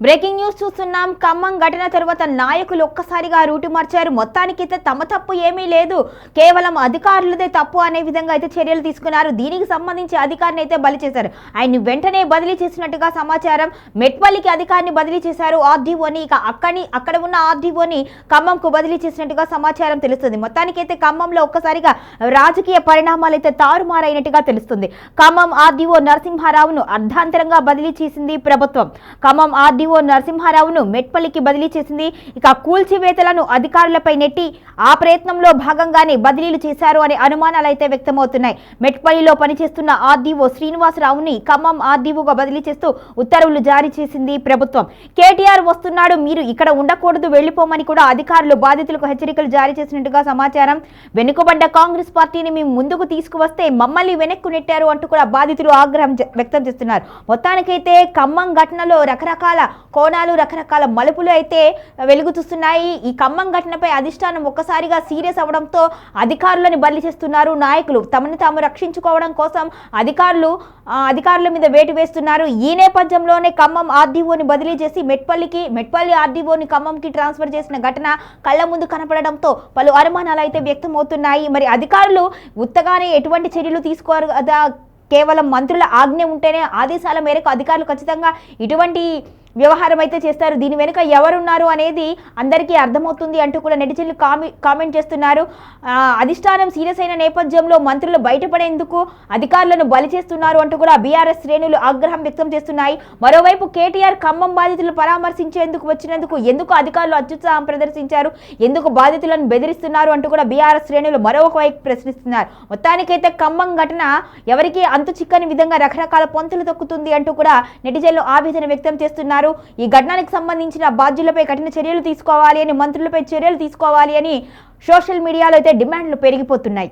Breaking news చూస్తున్నాం. ఖమ్మం ఘటన తర్వాత నాయకులు ఒక్కసారిగా రూటు మార్చారు. మొత్తానికైతే తమ తప్పు ఏమీ లేదు, కేవలం అధికారులదే తప్పు అనే విధంగా అయితే చర్యలు తీసుకున్నారు. దీనికి సంబంధించి అధికారిని అయితే బలి చేశారు. ఆయన్ని వెంటనే బదిలీ చేసినట్టుగా సమాచారం. మెట్పల్లికి అధికారిని బదిలీ చేశారు ఆర్డీఓని. ఇక అక్కడ ఉన్న ఆర్డీఓని ఖమ్మంకు బదిలీ చేసినట్టుగా సమాచారం తెలుస్తుంది. మొత్తానికైతే ఖమ్మంలో ఒక్కసారిగా రాజకీయ పరిణామాలు అయితే తారుమారైనట్టుగా తెలుస్తుంది. ఖమ్మం ఆర్డీఓ నరసింహారావును అర్ధాంతరంగా బదిలీ చేసింది ప్రభుత్వం. ఖమ్మం ఆర్డీఓ నరసింహారావును మెట్పల్లికి బదిలీ చేసింది. ఇక కూల్చివేతలను అధికారులపై నెట్టి ఆ ప్రయత్నంలో భాగంగానే బదిలీలు చేశారు అనే అనుమానాలు అయితే వ్యక్తమవుతున్నాయి. మెట్పల్లిలో పనిచేస్తున్న ఆర్డీఓ శ్రీనివాసరావుని ఖమ్మం ఆర్డీఓగా బదిలీ చేస్తూ ఉత్తర్వులు జారీ చేసింది ప్రభుత్వం. కేటీఆర్ వస్తున్నాడు, మీరు ఇక్కడ ఉండకూడదు, వెళ్లిపోమని కూడా అధికారులు బాధితులకు హెచ్చరికలు జారీ చేసినట్టుగా సమాచారం. వెనుకబడ్డ కాంగ్రెస్ పార్టీని మేము ముందుకు తీసుకువస్తే మమ్మల్ని వెనక్కు నెట్టారు అంటూ కూడా బాధితులు ఆగ్రహం వ్యక్తం చేస్తున్నారు. మొత్తానికైతే ఖమ్మం ఘటనలో రకరకాల కోణాలు, రకరకాల మలుపులు అయితే వెలుగుతున్నాయి. ఈ ఖమ్మం ఘటనపై అధిష్టానం ఒక్కసారిగా సీరియస్ అవడంతో అధికారులను బదిలీ చేస్తున్నారు. నాయకులు తమను తాము రక్షించుకోవడం కోసం అధికారుల మీద వేటు వేస్తున్నారు. ఈ నేపథ్యంలోనే ఖమ్మం ఆర్డీఓని బదిలీ చేసి మెట్పల్లి ఆర్డీఓని ఖమ్మంకి ట్రాన్స్ఫర్ చేసిన ఘటన కళ్ల ముందు కనపడడంతో పలు అనుమానాలు అయితే వ్యక్తమవుతున్నాయి. మరి అధికారులు ఉత్తగానే ఎటువంటి చర్యలు తీసుకోరు కదా, కేవలం మంత్రుల ఆజ్ఞ ఉంటేనే ఆదేశాల మేరకు అధికారులు ఖచ్చితంగా ఇటువంటి వ్యవహారం అయితే చేస్తారు. దీని వెనుక ఎవరున్నారు అనేది అందరికీ అర్థమవుతుంది అంటూ కూడా నెటిజన్లు కామెంట్ చేస్తున్నారు. అధిష్టానం సీరియస్ అయిన నేపథ్యంలో మంత్రులు బయటపడేందుకు అధికారులను బలి చేస్తున్నారు అంటూ కూడా బీఆర్ఎస్ శ్రేణులు ఆగ్రహం వ్యక్తం చేస్తున్నాయి. మరోవైపు కేటీఆర్ ఖమ్మం బాధితులు పరామర్శించేందుకు వచ్చినందుకు ఎందుకు అధికారులు అత్యుత్సాహం ప్రదర్శించారు, ఎందుకు బాధితులను బెదిరిస్తున్నారు అంటూ కూడా బీఆర్ఎస్ శ్రేణులు మరొక వైపు ప్రశ్నిస్తున్నారు. మొత్తానికైతే ఖమ్మం ఘటన ఎవరికి అంతు చిక్కని విధంగా రకరకాల పొంతులు తొక్కుతుంది అంటూ కూడా నెటిజన్లు ఆవేదన వ్యక్తం చేస్తున్నారు. ఈ ఘటనకు సంబంధించిన బాధ్యులపై కఠిన చర్యలు తీసుకోవాలి అని, మంత్రులపై చర్యలు తీసుకోవాలి అని సోషల్ మీడియాలో అయితే డిమాండ్లు పెరిగిపోతున్నాయి.